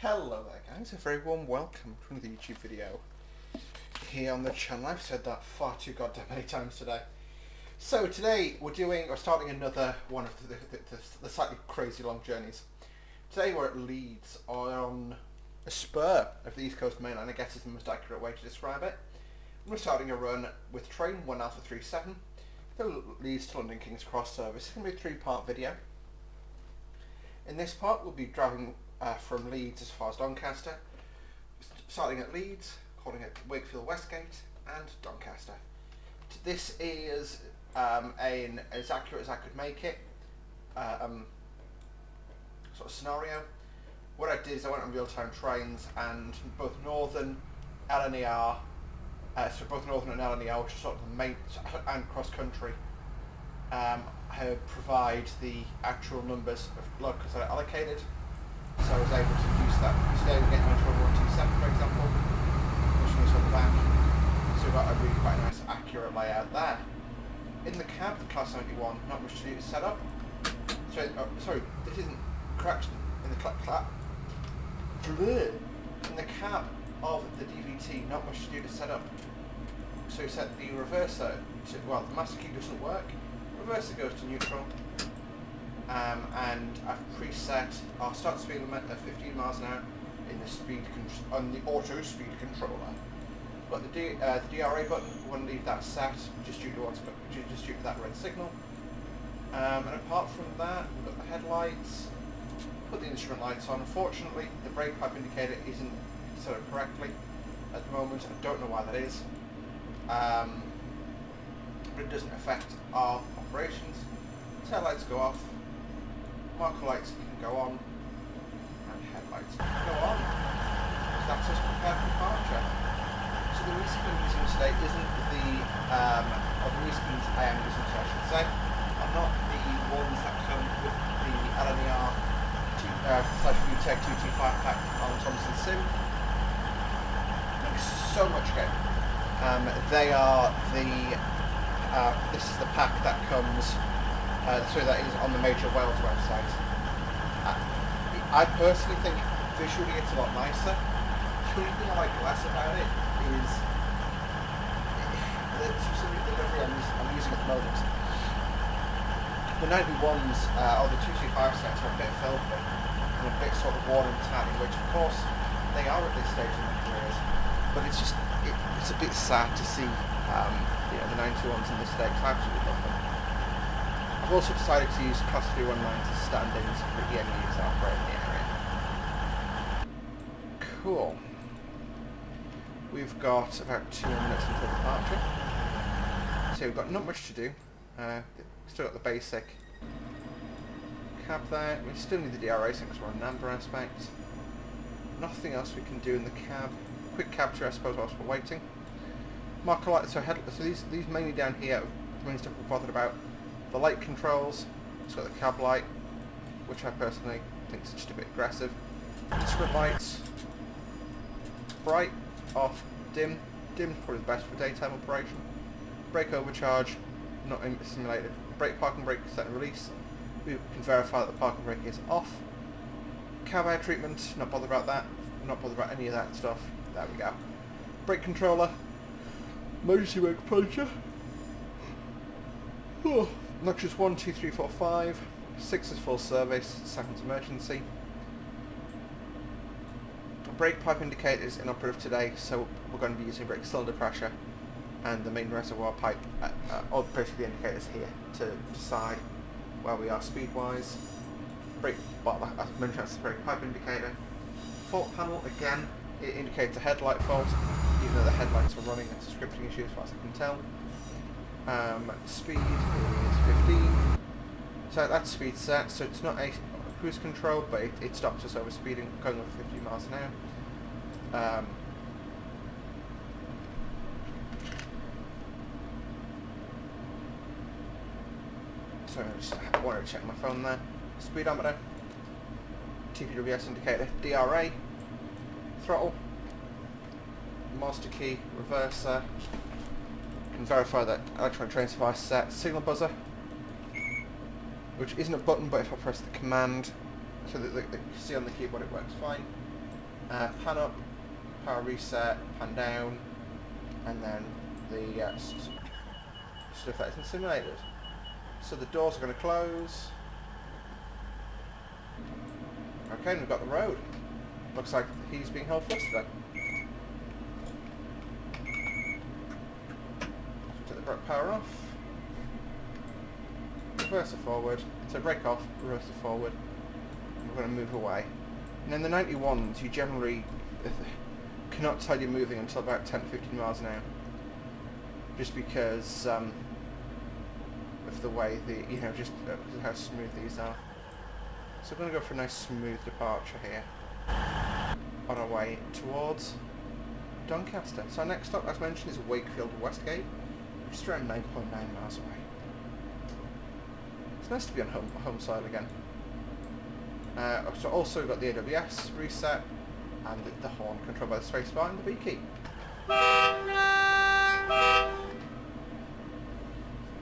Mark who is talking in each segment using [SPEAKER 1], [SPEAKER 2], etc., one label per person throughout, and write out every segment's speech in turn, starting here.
[SPEAKER 1] Hello there guys, a very warm welcome to another YouTube video here on the channel. I've said that far too goddamn many times today. So today we're starting another one of the slightly crazy long journeys. Today we're at Leeds, on a spur of the East Coast Main Line, I guess is the most accurate way to describe it. We're starting a run with train 1 Alpha 37, the Leeds to London King's Cross service. It's going to be a 3-part video. In this part we'll be driving from Leeds as far as Doncaster, starting at Leeds, calling it Wakefield Westgate and Doncaster. This is as accurate as I could make it sort of scenario. What I did is I went on real-time trains, and both Northern LNER, both Northern and LNER, which are sort of the main, and cross-country, provide the actual numbers of locals that are allocated. So I was able to use that. Today we're getting onto 127, for example, pushing this on the back. So we've got a really quite nice accurate layout there. In the cab, the Class 71, not much to do to set up. So, sorry, this isn't correction. In the in the cab of the DVT, not much to do to set up. So we set the reverser to, well, the master key doesn't work. Reverser goes to neutral. And I've preset our start speed limit at 15 miles an hour in the on the auto speed controller. But the DRA button, we want to leave that set just due to that red signal. And apart from that, we've got the headlights. Put the instrument lights on. Unfortunately, the brake pipe indicator isn't set up correctly at the moment. I don't know why that is, but it doesn't affect our operations. Tail lights go off. Marker lights can go on, and headlights can go on. So that's us prepared for departure. So the wheelskin I'm using today isn't or the wheelskins I am using today, I should say, are not the ones that come with the LNER /VTEC 225 pack on Thompson Sim. Thanks so much again. They are this is the pack that comes. So that is on the Major Wales website. I personally think visually it's a lot nicer. The only thing I like less about it is the specific delivery I'm using at the moment. The 91s, or the 225 sets are a bit filthy and a bit sort of worn and tatty, which of course they are at this stage in their careers. But it's just, it's a bit sad to see the 91s in this state, because I absolutely love them. I've also decided to use Class 319 as stand-ins for the EMUs that operate in the area. Cool. We've got about 2 more minutes until departure. So we've got not much to do. Still got the basic cab there. We still need the DRA because we're on an amber aspect. Nothing else we can do in the cab. Quick capture, I suppose, whilst we're waiting. Marker lights. So these mainly down here, the main stuff we're bothered about. The light controls, it's got the cab light, which I personally think is just a bit aggressive. Instrument lights, bright, off, dim. Dim's probably the best for daytime operation. Brake overcharge, not simulated. Brake, parking brake, set and release. We can verify that the parking brake is off. Cab air treatment, not bothered about that. Not bothered about any of that stuff. There we go. Brake controller, emergency brake plunger. Oh. Notches 1, 2, 3, 4, 5. 6 is full service, 7's emergency. Brake pipe indicators inoperative today, so we're going to be using brake cylinder pressure and the main reservoir pipe, or basically the indicators here to decide where we are speed-wise. Brake, well, as mentioned, that's the brake pipe indicator. Fault panel, again, it indicates a headlight fault, even though the headlights are running. It's a scripting issue as far as I can tell. Speed is 15, so that's speed set, so it's not a cruise control, but it stops us over speeding, going over 50 miles an hour. Sorry, I wanted to check my phone there. Speedometer, TPWS indicator, DRA, throttle, master key, reverser. Can verify that electronic train device set. Signal buzzer, which isn't a button, but if I press the command, so that you see on the keyboard it works fine. Pan up, power reset, pan down, and then the stuff that's been simulated. So the doors are going to close. Okay, and we've got the road. Looks like he's being held fast today. Take the brake power off. Reverser forward. So brake off, reverser forward. And we're going to move away. And in the 91s, you generally cannot tell you're moving until about 10 to 15 miles an hour. Just because of the way just how smooth these are. So we're going to go for a nice smooth departure here on our way towards Doncaster. So our next stop, as mentioned, is Wakefield Westgate, which is around 9.9 miles away. It's nice to be on home soil again. So also we've got the AWS reset and the horn controlled by the spacebar and the B key.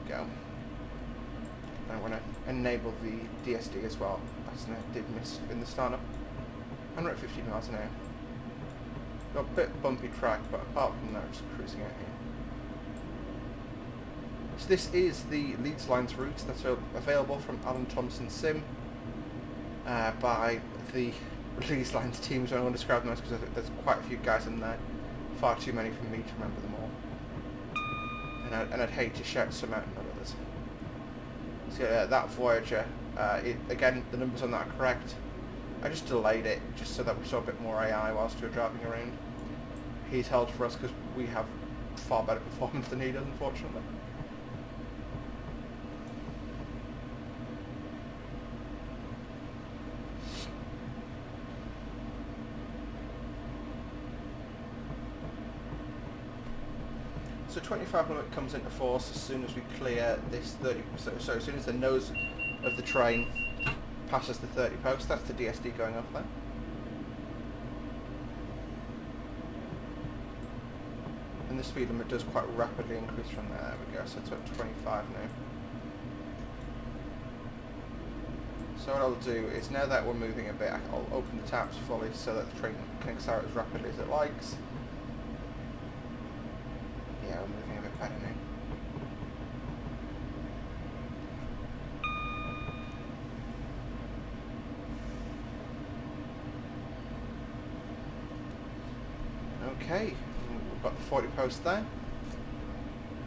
[SPEAKER 1] Go. I want to enable the DSD as well. That's I did miss in the startup. 150 miles an hour. Got a bit bumpy track, but apart from that, just cruising out here. So this is the Leeds Lines route that's available from Alan Thompson Sim by the Leeds Lines teams. I don't want to describe them because there's quite a few guys in there. Far too many for me to remember them all. And I'd hate to shout some out and not others. So that Voyager, again, the numbers on that are correct. I just delayed it just so that we saw a bit more AI whilst we were driving around. He's held for us because we have far better performance than he does, unfortunately. So 25 limit comes into force as soon as we clear this 30. So as soon as the nose of the train passes the 30 post, that's the DSD going off there. And the speed limit does quite rapidly increase from there. There we go. So it's at 25 now. So what I'll do is, now that we're moving a bit, I'll open the taps fully so that the train can accelerate as rapidly as it likes. Yeah, we're moving a bit better now. Okay, we've got the 40 post there.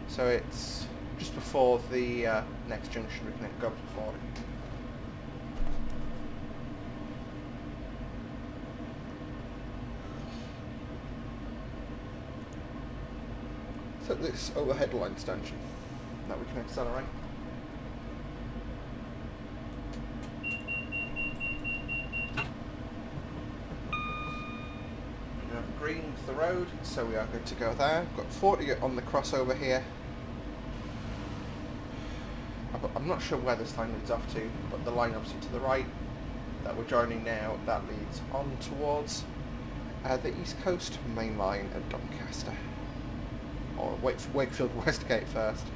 [SPEAKER 1] So it's just before the next junction. We can go up to 40. So this overhead line stanchion that we can accelerate. We have green for the road, so we are good to go there. We've got 40 on the crossover here. I'm not sure where this line leads off to, but the line obviously to the right that we're joining now, that leads on towards the East Coast main line at Doncaster. Or Wakefield Westgate first.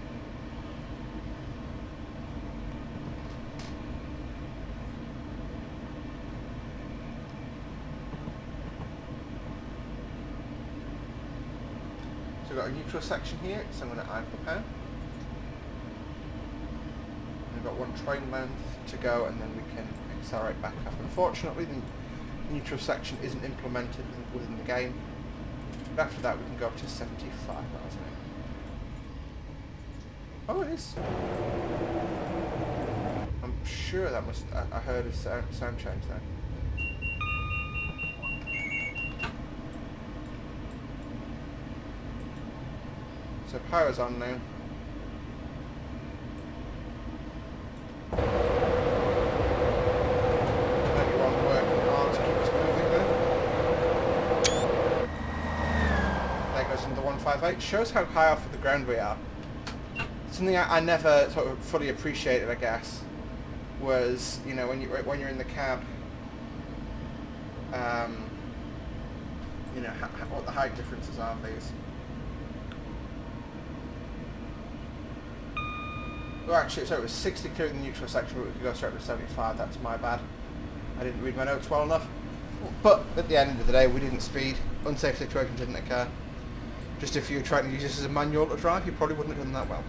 [SPEAKER 1] So we've got a neutral section here, so I'm going to idle the power. We've got one train length to go, and then we can accelerate back up. Unfortunately, the neutral section isn't implemented within the game. But after that, we can go up to 75 miles an hour. Oh, it is. I'm sure that must. I heard a sound change there. So power's on now. It shows how high off of the ground we are. Something I never sort of fully appreciated, I guess, was, you know, when you're in the cab, you know, what the height differences are of these. Well, actually, so it was 60 clearing the neutral section, but we could go straight to 75. That's my bad. I didn't read my notes well enough. But at the end of the day, we didn't speed. Unsafe situation didn't occur. Just if you were trying to use this as a manual to drive, you probably wouldn't have done that well.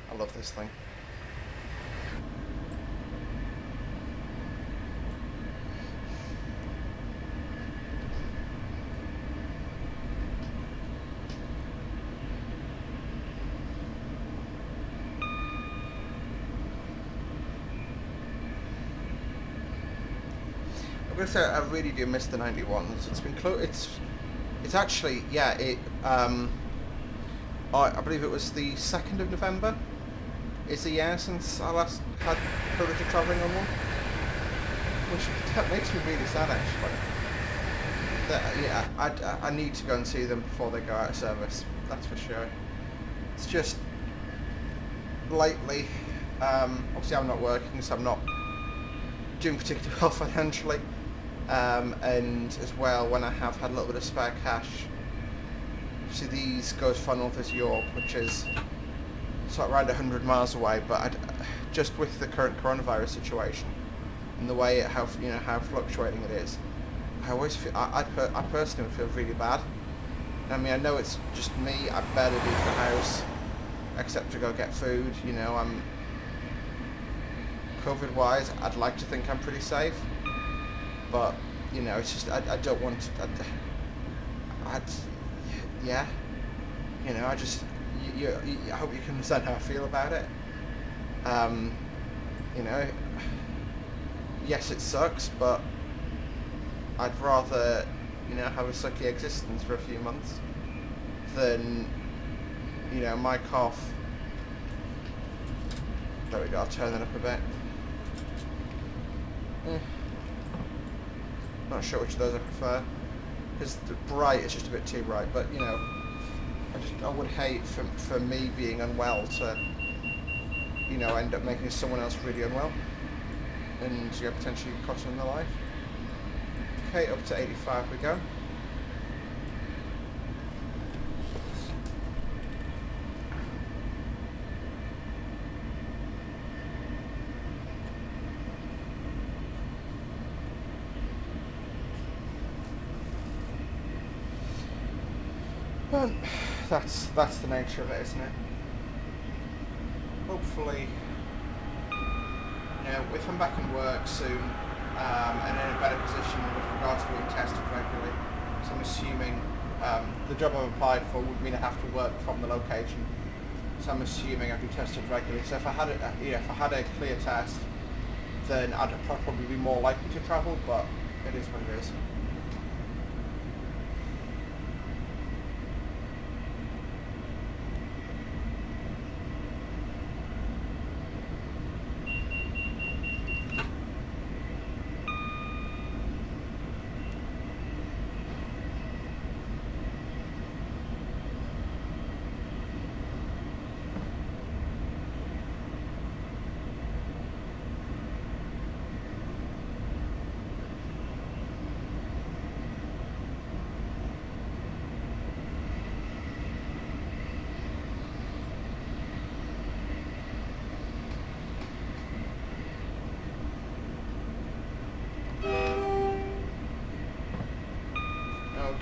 [SPEAKER 1] I love this thing. I'm gonna say I really do miss the 91s. It's been it's actually, yeah, it I believe it was the 2nd of November. It's a year since I last had the privilege of travelling on one, which that makes me really sad actually. Yeah, I need to go and see them before they go out of service. That's for sure. It's just lately, obviously I'm not working, so I'm not doing particularly well financially, and as well when I have had a little bit of spare cash. Obviously these goes for North York, which is sort of around 100 miles away, but just with the current coronavirus situation and the way how fluctuating it is, I always feel I personally would feel really bad. I mean, I know it's just me. I barely leave the house except to go get food. You know, I'm COVID-wise. I'd like to think I'm pretty safe, but you know, it's just I don't want to. Yeah, you know, I just. I hope you can understand how I feel about it. You know, yes, it sucks, but I'd rather, you know, have a sucky existence for a few months than, you know, my cough. There we go, I'll turn that up a bit. Not sure which of those I prefer, because the bright is just a bit too bright, but, you know, I would hate for me being unwell to, you know, end up making someone else really unwell and, you know, potentially costing their life. Okay, up to 85 we go. But that's the nature of it, isn't it? Hopefully, you know, if I'm back in work soon, and in a better position with regards to being tested regularly, so I'm assuming the job I've applied for would mean I have to work from the location. So I'm assuming I'd be tested regularly. So if I had a clear test, then I'd probably be more likely to travel. But it is what it is.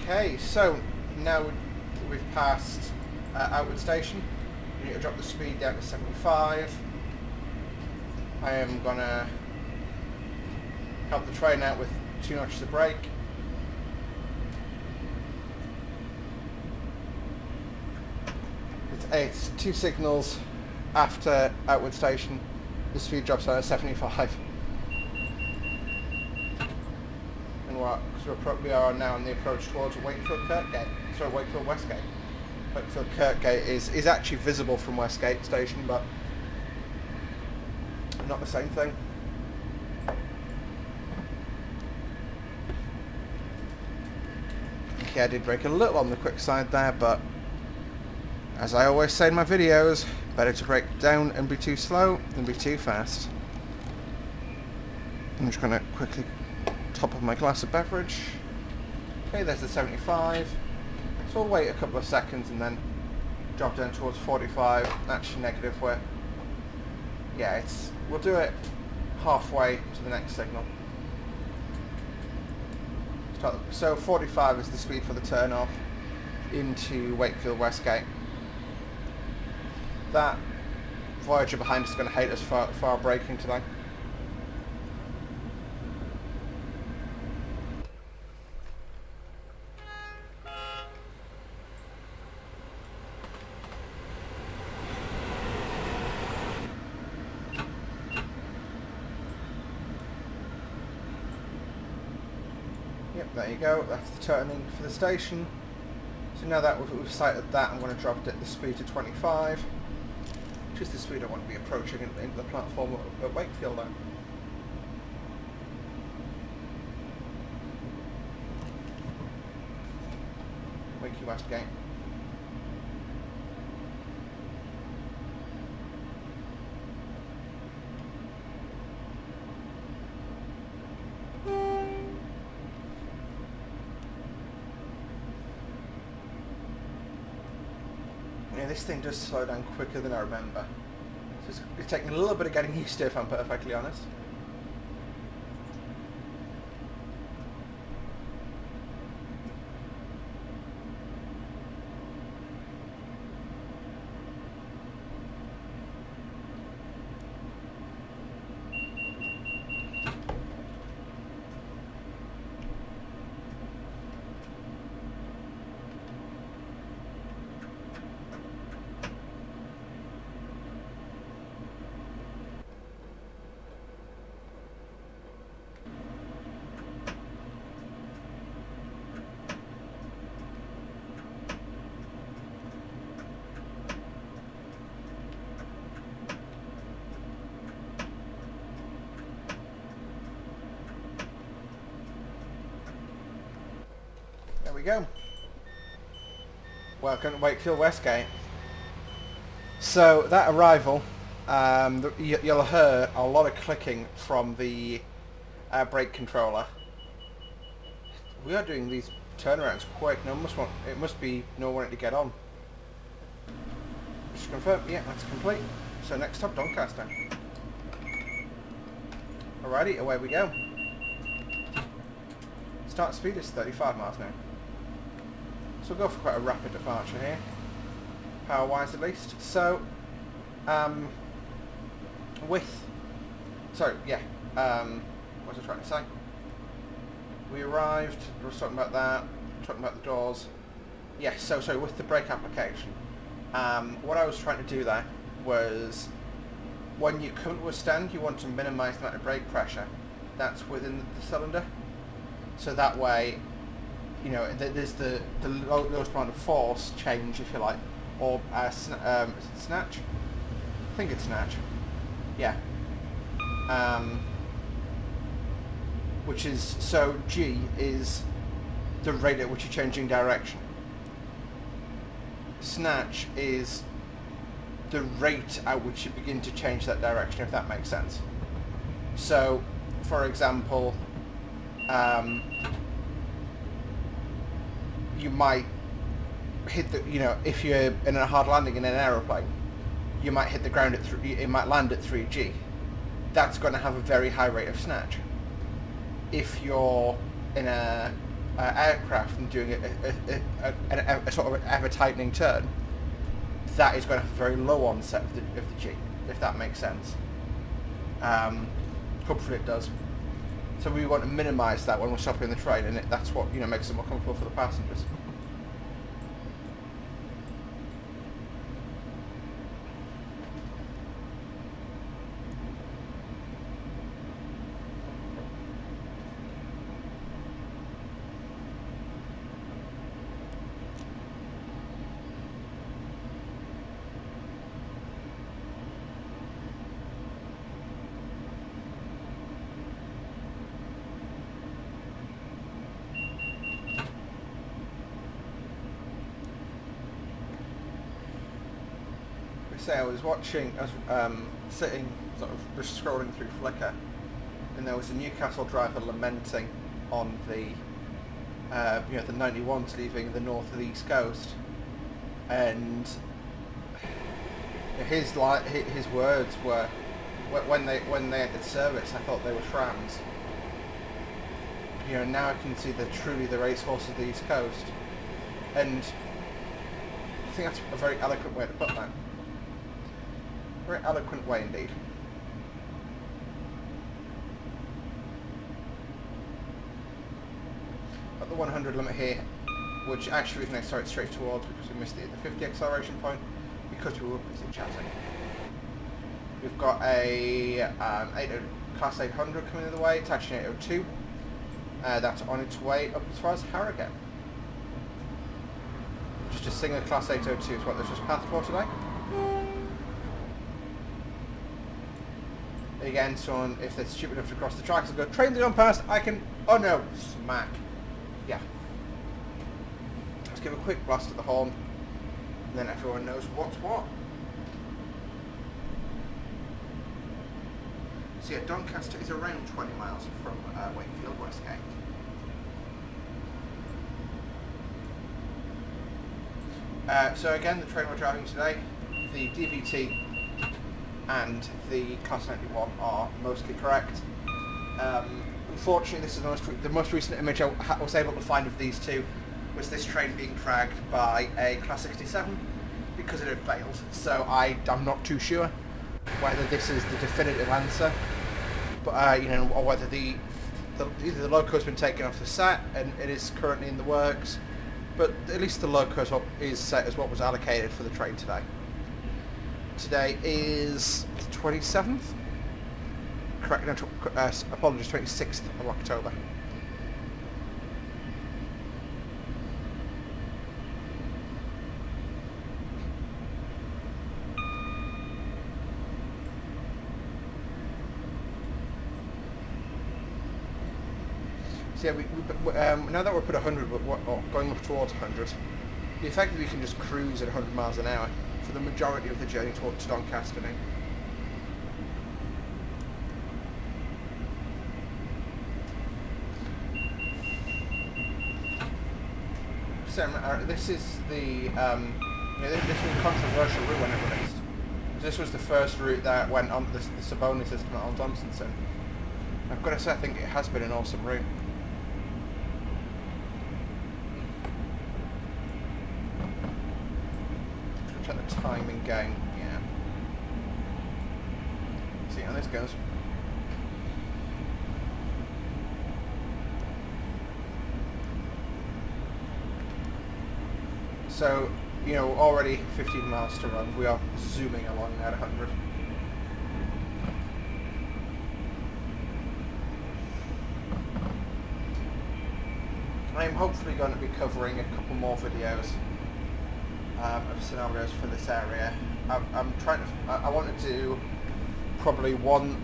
[SPEAKER 1] Okay, so now we've passed Outwood Station. You need to drop the speed down to 75. I am gonna help the train out with 2 notches of brake. It's 2 signals after Outwood Station. The speed drops down to 75. Because we are now on the approach towards Wakefield Kirkgate. Sorry, Wakefield Westgate. Wakefield Kirkgate is actually visible from Westgate Station, but not the same thing. yeah, I did brake a little on the quick side there, but as I always say in my videos, better to brake down and be too slow than be too fast. I'm just going to quickly top of my glass of beverage. Okay, there's the 75. So we'll wait a couple of seconds and then drop down towards 45. Actually negative where, yeah, we'll do it halfway to the next signal. So 45 is the speed for the turn off into Wakefield Westgate. That Voyager behind us is going to hate us for our braking today. Yep, there you go. That's the turning for the station. So now that we've sighted that, I'm going to drop the speed to 25. Which is the speed I want to be approaching into the platform at Wakefield now. Wakey Westgate. Yeah, this thing does slow down quicker than I remember. So it's taking a little bit of getting used to, if I'm perfectly honest. There we go. Welcome to Wakefield Westgate. So that arrival, you'll hear a lot of clicking from the brake controller. We are doing these turnarounds quick. No, it must be no wanting to get on. Just confirm. Yeah, that's complete. So next stop, Doncaster. Alrighty, away we go. Start speed is 35 miles an hour. So we'll go for quite a rapid departure here, power-wise at least. So, what was I trying to say? We arrived, we were talking about that, talking about the doors. Yes, so with the brake application, what I was trying to do there was, when you come to a stand, you want to minimise the amount of brake pressure that's within the cylinder. So that way, you know, there's the lowest amount of force change, if you like, or snatch. I think it's snatch. Yeah. Which is, so G is the rate at which you're changing direction. Snatch is the rate at which you begin to change that direction, if that makes sense. So, for example, you might hit the, you know, if you're in a hard landing in an aeroplane, you might hit the ground at it might land at 3G. That's going to have a very high rate of snatch. If you're in a aircraft and doing a sort of ever tightening turn, that is going to have a very low onset of the G, if that makes sense. Hopefully it does. So we want to minimise that when we're stopping the train, and that's what, you know, makes it more comfortable for the passengers. So I was watching, I was sitting, sort of just scrolling through Flickr, and there was a Newcastle driver lamenting on the, the 91s leaving the north of the east coast, and his words were, when they entered service, I thought they were trams. Now I can see they're truly the racehorse of the east coast, and I think that's a very eloquent way to put that. Very eloquent way indeed. At the 100 limit here, which actually we can accelerate straight towards because we missed it at the 50 acceleration point because we were busy chatting. We've got a Class 800 coming the way, attaching 802. That's on its way up as far as Harrogate. Just a single Class 802 is what this was pathed for today. Again, someone, if they're stupid enough to cross the tracks and go, trains are going past, I can, oh no, smack. Yeah. Let's give a quick blast at the horn, and then everyone knows what's what. So yeah, Doncaster is around 20 miles from Wakefield Westgate. So again, the train we're driving today, the DVT and the Class 91 are mostly correct. Unfortunately, this is the most recent image I was able to find of these two was this train being dragged by a Class 67 because it had failed. So I'm not too sure whether this is the definitive answer, but or whether either the loco has been taken off the set and it is currently in the works. But at least the loco is set as what was allocated for the train today. Today is the 27th? Correct, no, apologies, 26th of October. So yeah, now that we're up at 100, or going up towards 100, effectively we can just cruise at 100 miles an hour for the majority of the journey towards Doncaster now. So this is the this was a controversial route when it released. This was the first route that went on the Saboni system on Doncaster. I've got to say, I think it has been an awesome route. Check the timing going, yeah. See how this goes. So, already 15 miles to run. We are zooming along at 100. I am hopefully going to be covering a couple more videos of scenarios for this area. I'm trying to. I want to do probably one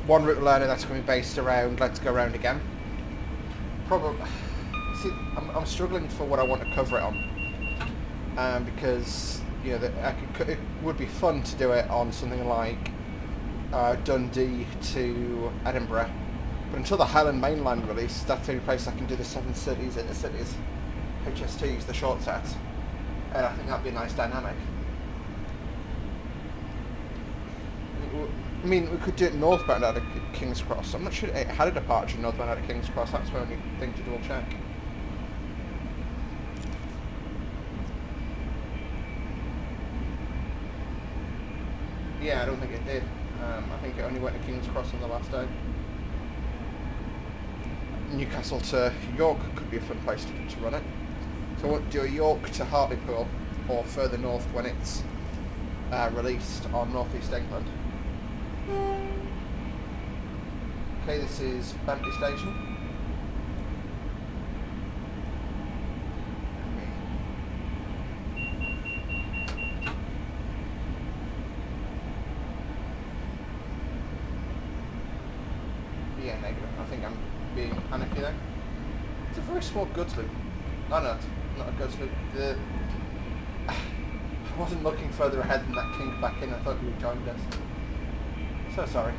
[SPEAKER 1] route learner that's going to be based around Let's Go Round Again. Probably. See, I'm struggling for what I want to cover it on, because it would be fun to do it on something like Dundee to Edinburgh. But until the Highland Mainline release, that's the only place I can do the 7 cities, intercities, HSTs, the short sets. And I think that'd be a nice dynamic. I mean, we could do it northbound out of King's Cross. I'm not sure it had a departure northbound out of King's Cross. That's my only thing to double check. Yeah, I don't think it did. I think it only went to King's Cross on the last day. Newcastle to York could be a fun place to run it. So I want to do a York to Hartlepool, or further north when it's released on North East England. Okay, this is Bentley Station. Yeah, negative. I think I'm being panicky there. It's a very small goods loop. No, it's not a goods loop. I wasn't looking further ahead than that kink back in. I thought you had joined us. So sorry.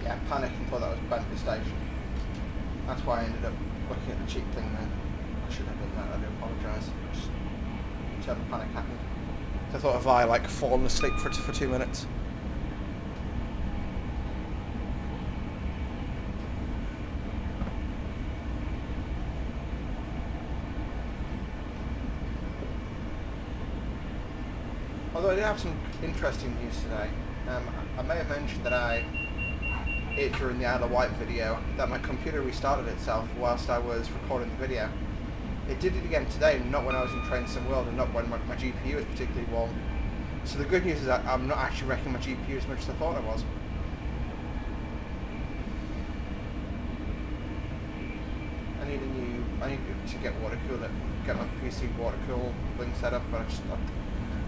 [SPEAKER 1] Yeah, panicked and thought that was Bentley Station. That's why I ended up looking at the cheap thing then. I should have done that, I do apologise. Just internal panic happened. I thought if I like fallen asleep for 2 minutes. Although I did have some interesting news today. I may have mentioned that during the Isle of Wight video, that my computer restarted itself whilst I was recording the video. It did it again today, not when I was in Train Sim World and not when my GPU was particularly warm. So the good news is that I'm not actually wrecking my GPU as much as I thought I was. I need to get get my PC water cooling set up, but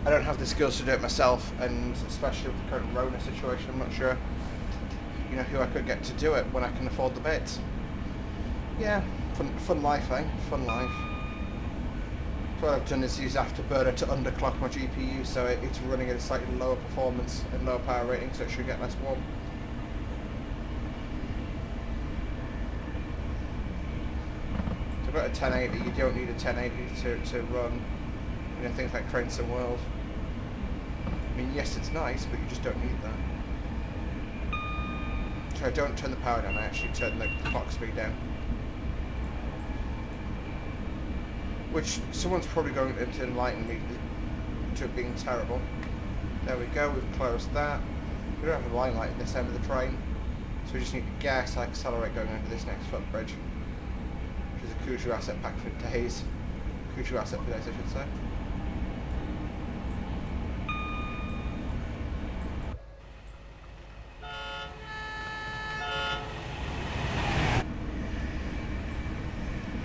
[SPEAKER 1] I don't have the skills to do it myself, and especially with the current Rona situation, I'm not sure, who I could get to do it when I can afford the bits. Yeah, fun life, eh? Fun life. So what I've done is use Afterburner to underclock my GPU, so it's running at a slightly lower performance and lower power rating, so it should get less warm. So I've got a 1080. You don't need a 1080 to run things like Train Sim World. I mean, yes, it's nice, but you just don't need that. So I don't turn the power down, I actually turn the clock speed down. Which someone's probably going to enlighten me to it being terrible. There we go, we've closed that. We don't have a line light at this end of the train, so we just need to gas, accelerate going over this next footbridge, which is a crucial asset pack for days. Crucial asset for days, I should say.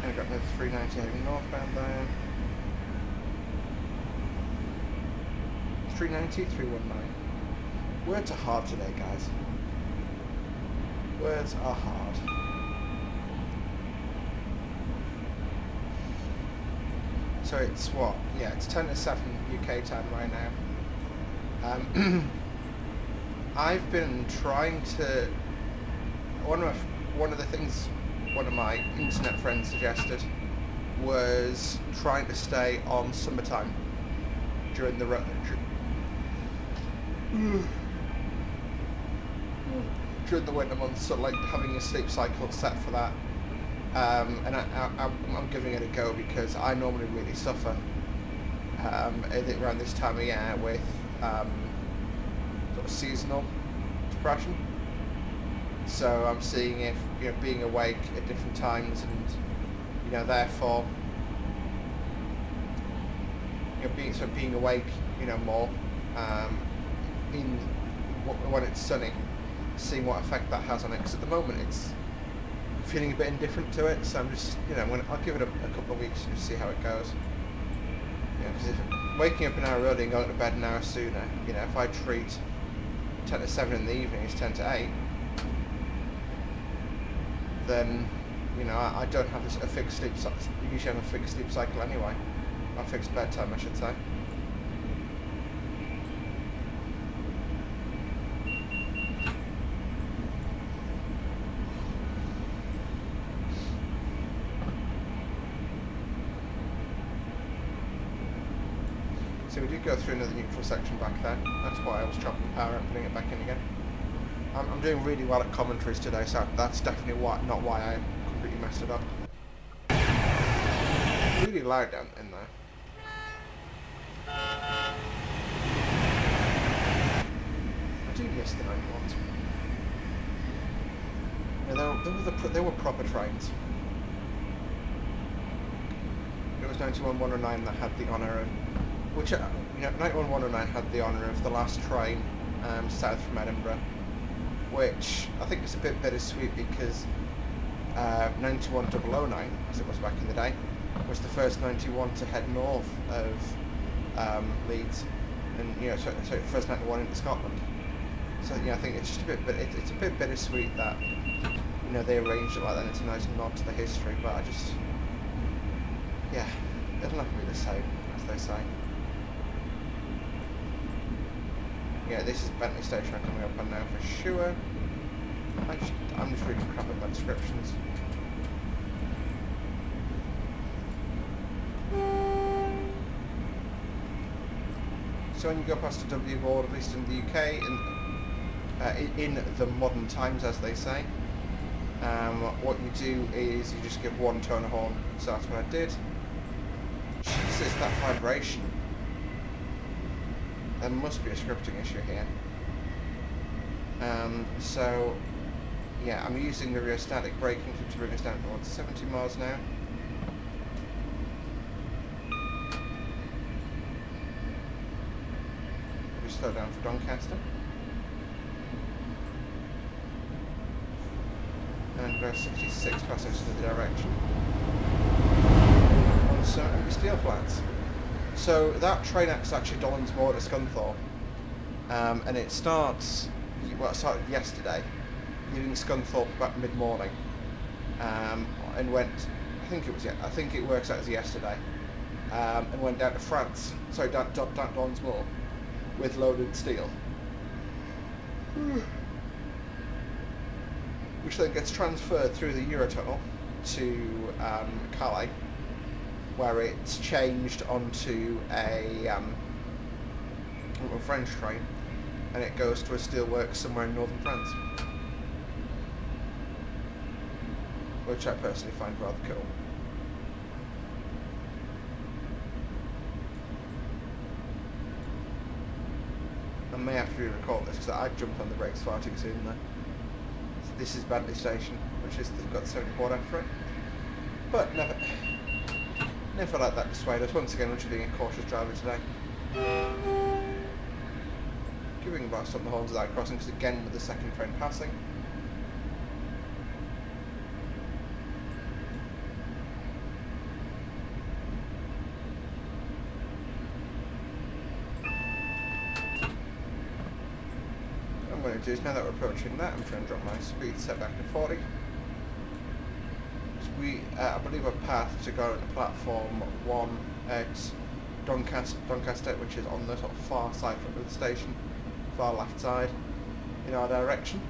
[SPEAKER 1] And I've got another 390 heading northbound there. 390, 319. Words are hard today, guys. Words are hard. So it's what? Yeah, it's 10 to 7 UK time right now. I've been trying to... One of the things one of my internet friends suggested was trying to stay on summertime during the during the winter months, so like having a sleep cycle set for that. And I'm giving it a go because I normally really suffer around this time of year with sort of seasonal depression. So I'm seeing if being awake at different times and therefore being awake more when it's sunny, seeing what effect that has on it. Because at the moment it's feeling a bit indifferent to it, so I'm just I'll give it a couple of weeks to see how it goes. Because if waking up an hour early and going to bed an hour sooner, if I treat 10 to 7 in the evening is 10 to 8, then I don't have a fixed sleep cycle. Usually have a fixed sleep cycle anyway, a fixed bedtime, I should say. So we did go through another neutral section back there. That's why I was chopping power and putting it back in again. I'm doing really well at commentaries today, so that's definitely not why I completely messed it up. Really loud down in there. I do miss the 91s. Yeah, they were proper trains. It was 91-109 that had the honour of... 91-109 had the honour of the last train south from Edinburgh, which I think is a bit bittersweet because 91-009, as it was back in the day, was the first 91 to head north of Leeds, and so first 91 into Scotland. So I think it's just a bit, it's a bit bittersweet that they arranged it like that. It's a nice nod to the history, but yeah, it'll never be the same, as they say. Yeah, this is Bentley Station I'm coming up on now for sure. I'm just reading crap about descriptions. So when you go past a W board, at least in the UK, in the modern times, as they say, what you do is you just give one tone of horn. So that's what I did. Jesus, that vibration. There must be a scripting issue here. So, yeah, I'm using the rheostatic braking to bring us down towards 70 miles an hour. We slow down for Doncaster. And go 66 passing in the direction. On some empty steel flats. So that train acts actually Dolan's Moor to Scunthorpe, and it started yesterday, leaving Scunthorpe about mid-morning, and went, I think it works out as yesterday, and went down to France, down Dolan's Moor, with loaded steel, which then gets transferred through the Eurotunnel to Calais, where it's changed onto a French train, and it goes to a steelworks somewhere in northern France, which I personally find rather cool. I may have to re-record this because I jumped on the brakes far too soon there. This is Bentley Station, which is got the 74 after it, but never let that dissuade us. Once again, I'm just being a cautious driver today. Giving blast on the horns of that crossing, because again with the second train passing. What I'm going to do is, now that we're approaching that, I'm trying to drop my speed set back to 40. I believe a path to go to platform 1 at Doncaster, which is on the sort of far side of the station, far left side, in our direction.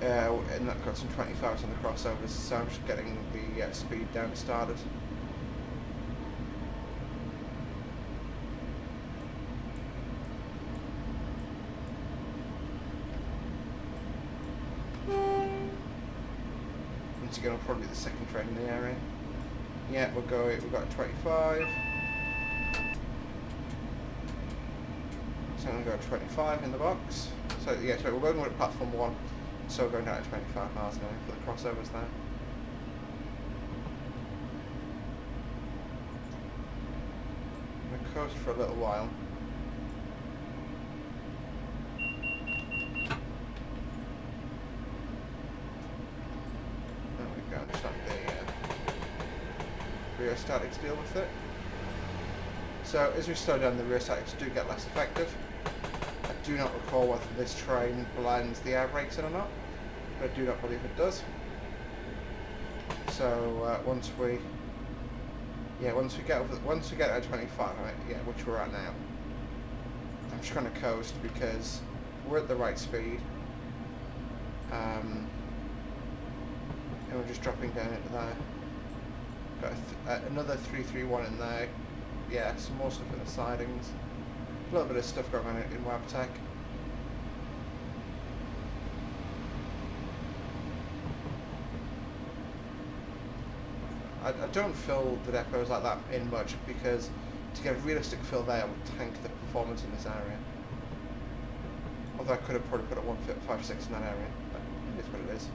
[SPEAKER 1] And that got some 25s on the crossovers, so I'm just getting the speed down started. Once again, will probably be the second train in the area. Yeah, we've got 25. So I'm going to go 25 in the box. So yeah, so we're going to platform 1, so we're going down at 25 miles an hour for the crossovers there. I'm going to coast for a little while. Rheostatics deal with it. So as we slow down, the rheostatics do get less effective. I do not recall whether this train blinds the air brakes in or not, but I do not believe it does. So once we get at 25, yeah, which we're at now, I'm just trying to coast because we're at the right speed, and we're just dropping down into there. Got another 331 in there. Yeah, some more stuff in the sidings. A little bit of stuff going on in WebTech. I don't fill the depots like that in much because to get a realistic fill there would tank the performance in this area. Although I could have probably put a 156 in that area, but it is what it is.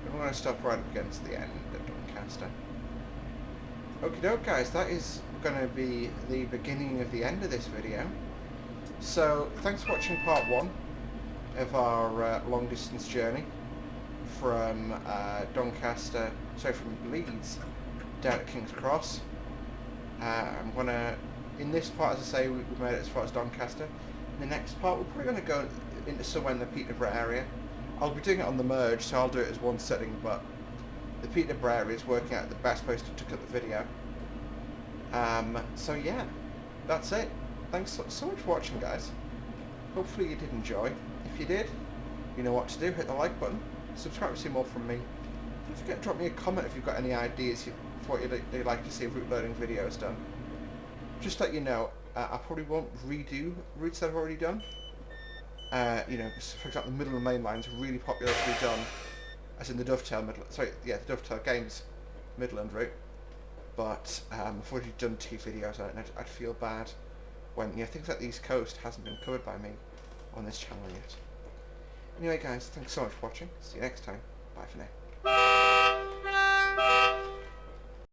[SPEAKER 1] I'm going to stop right up against the end of Doncaster. Okie doke guys, that is going to be the beginning of the end of this video. So, thanks for watching part 1. of our long distance journey from Doncaster, sorry, from Leeds down to King's Cross. I'm gonna, in this part, as I say, we made it as far as Doncaster. In the next part, we're probably gonna go into somewhere in the Peterborough area. I'll be doing it on the merge, so I'll do it as one setting, but the Peterborough area is working out the best place to cut the video. So yeah, that's it. Thanks so much for watching, guys. Hopefully you did enjoy. If you did, you know what to do. Hit the like button, subscribe to see more from me. Don't forget to drop me a comment if you've got any ideas for what you'd like to see route loading videos done. Just to let you know, I probably won't redo routes that I've already done. You know, for example, the Midland Main Line is really popular to be done, as in the Dovetail the Dovetail Games Midland route. But I've already done 2 videos on it, and I'd feel bad when things like the East Coast hasn't been covered by me on this channel yet. Anyway, guys, thanks so much for watching. See you next time. Bye for now.